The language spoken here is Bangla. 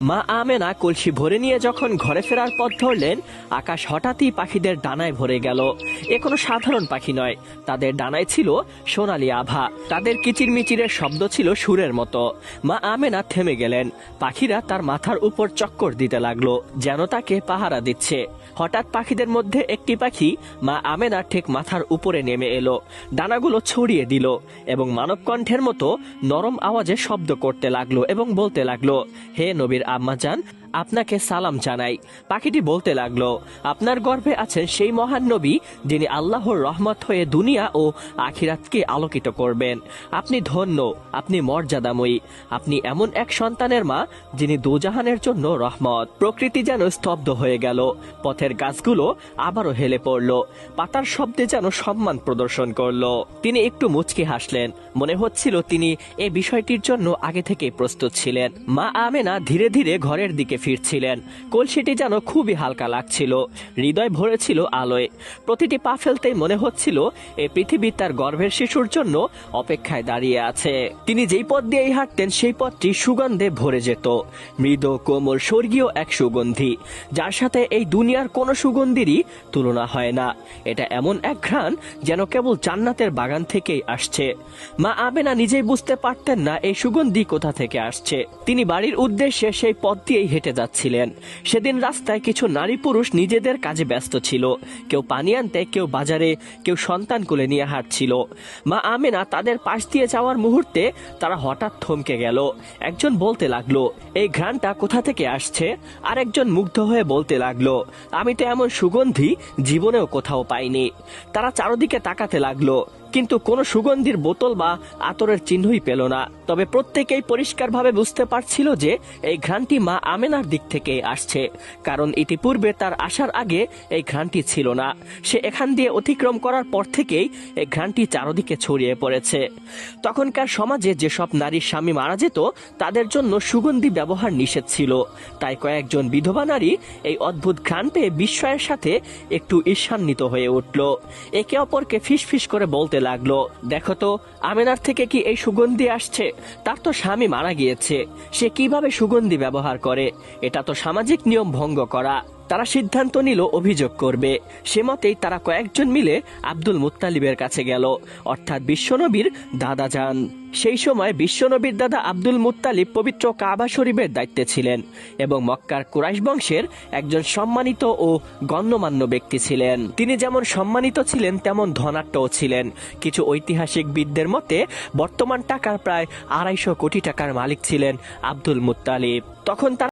মা আমেনা কলসি ভরে নিয়ে যখন ঘরে ফেরার পথ ধরলেন, আকাশ হঠাৎই পাখিদের ডানায় ভরে গেল। এ কোনো সাধারণ পাখি নয়, তাদের ডানায় ছিল সোনালী আভা। তাদের কিচিরমিচিরের শব্দ ছিল সুরের মতো। মা আমেনা থেমে গেলেন। পাখিরা তার মাথার উপর চক্কর দিতে লাগলো, যেন তাকে পাহারা দিচ্ছে। হঠাৎ পাখিদের মধ্যে একটি পাখি মা আমেনার ঠিক মাথার উপরে নেমে এলো, ডানাগুলো ছড়িয়ে দিল এবং মানব কণ্ঠের মতো নরম আওয়াজে শব্দ করতে লাগলো এবং বলতে লাগলো, হে নবীর আম্মাজান, আপনাকে সালাম জানাই। পাখিটি বলতে লাগলো, আপনার গর্ভে আছেন সেই মহান নবী যিনি আল্লাহর রহমত হয়ে দুনিয়া ও আখিরাতকে আলোকিত করবেন। আপনি ধন্য, আপনি মর্যাদাময়ী, আপনি এমন এক সন্তানের মা যিনি দুজাহানের জন্য রহমত। প্রকৃতি যেন স্তব্ধ হয়ে গেল। পথের গাছগুলো আবারও হেলে পড়ল, পাতার শব্দে যেন সম্মান প্রদর্শন করলো। তিনি একটু মুচকি হাসলেন, মনে হচ্ছিল তিনি এই বিষয়টির জন্য আগে থেকেই প্রস্তুত ছিলেন। মা আমেনা ধীরে ধীরে ঘরের দিকে ফিরছিলেন। কলসিটি যেন খুবই হালকা লাগছিল, হৃদয় ভরেছিল আলোয়। প্রতিটি পা ফেলতেই মনে হচ্ছিল এই পৃথিবী তার গর্ভের শিশুর জন্য অপেক্ষায় দাঁড়িয়ে আছে। তিনি যেই পথ দিয়েই হাঁটতেন সেই পথটি সুগন্ধে ভরে যেত, মৃদু কোমল স্বর্গীয় এক সুগন্ধি, যার সাথে এই দুনিয়ার কোনো সুগন্ধিরই তুলনা হয় না। এটা এমন এক ঘ্রাণ যেন কেবল জান্নাতের বাগান থেকেই আসছে। মা আমেনা নিজেই বুঝতে পারতেন না এই সুগন্ধি কোথা থেকে আসছে। তিনি বাড়ির উদ্দেশ্যে সেই পথ দিয়েই হেঁটে যাচ্ছিলেন। সেদিন রাস্তায় কিছু নারী পুরুষ নিজেদের কাজে ব্যস্ত ছিল। কেউ পানি আনতে, কেউ বাজারে, কেউ সন্তান কোলে নিয়ে হাঁটছিল। মা আমেনা তাদের পাশ দিয়ে যাওয়ার মুহূর্তে তারা হঠাৎ থমকে গেল। একজন বলতে লাগলো, এই ঘ্রাণটা কোথা থেকে আসছে? আর একজন মুগ্ধ হয়ে বলতে লাগলো, আমি তো এমন সুগন্ধি জীবনেও কোথাও পাইনি। তারা চারদিকে তাকাতে লাগলো, কিন্তু কোনো সুগন্ধির বোতল বা আতরের চিহ্নই পেল না। তবে প্রত্যেকেই পরিষ্কারভাবে বুঝতে পারছিল যে এই ঘ্রাণটি মা আমেনার দিক থেকে আসছে, কারণ ইতিপূর্বে তার আসার আগে এই ঘ্রাণটি ছিল না। সে এখান দিয়ে অতিক্রম করার পর থেকেই এই ঘ্রাণটি চারদিকে ছড়িয়ে পড়েছে। তখনকার সমাজে যেসব নারীর স্বামী মারা যেত তাদের জন্য সুগন্ধি ব্যবহার নিষেধ ছিল। তাই কয়েকজন বিধবা নারী এই অদ্ভুত ঘ্রাণ পেয়ে বিস্ময়ের সাথে একটু ঈর্ষান্বিত হয়ে উঠল। একে অপরকে ফিসফিস করে বলতে লাগলো, দেখো তো আমেনার থেকে কি এই সুগন্ধি আসছে? তার তো স্বামী মারা গিয়েছে, সে কিভাবে সুগন্ধি ব্যবহার করে? এটা তো সামাজিক নিয়ম ভঙ্গ করা। তারা সিদ্ধান্ত নিল অভিযোগ করবে। সে মতেই তারা কয়েকজন মিলে আব্দুল মুত্তালিবের কাছে গেল, অর্থাৎ বিশ্বনবীর দাদা যান। সেই সময় বিশ্বনবীর দাদা আব্দুল মুত্তালিব পবিত্র কাবা শরীফের দায়িত্বে ছিলেন এবং মক্কার কুরাইশ বংশের একজন সম্মানিত ও গণ্যমান্য ব্যক্তি ছিলেন। তিনি যেমন সম্মানিত ছিলেন তেমন ধনাঢ্যও ছিলেন। কিছু ঐতিহাসিকবিদদের মতে বর্তমান টাকার প্রায় 250 কোটি টাকার মালিক ছিলেন আব্দুল মুত্তালিব। তখন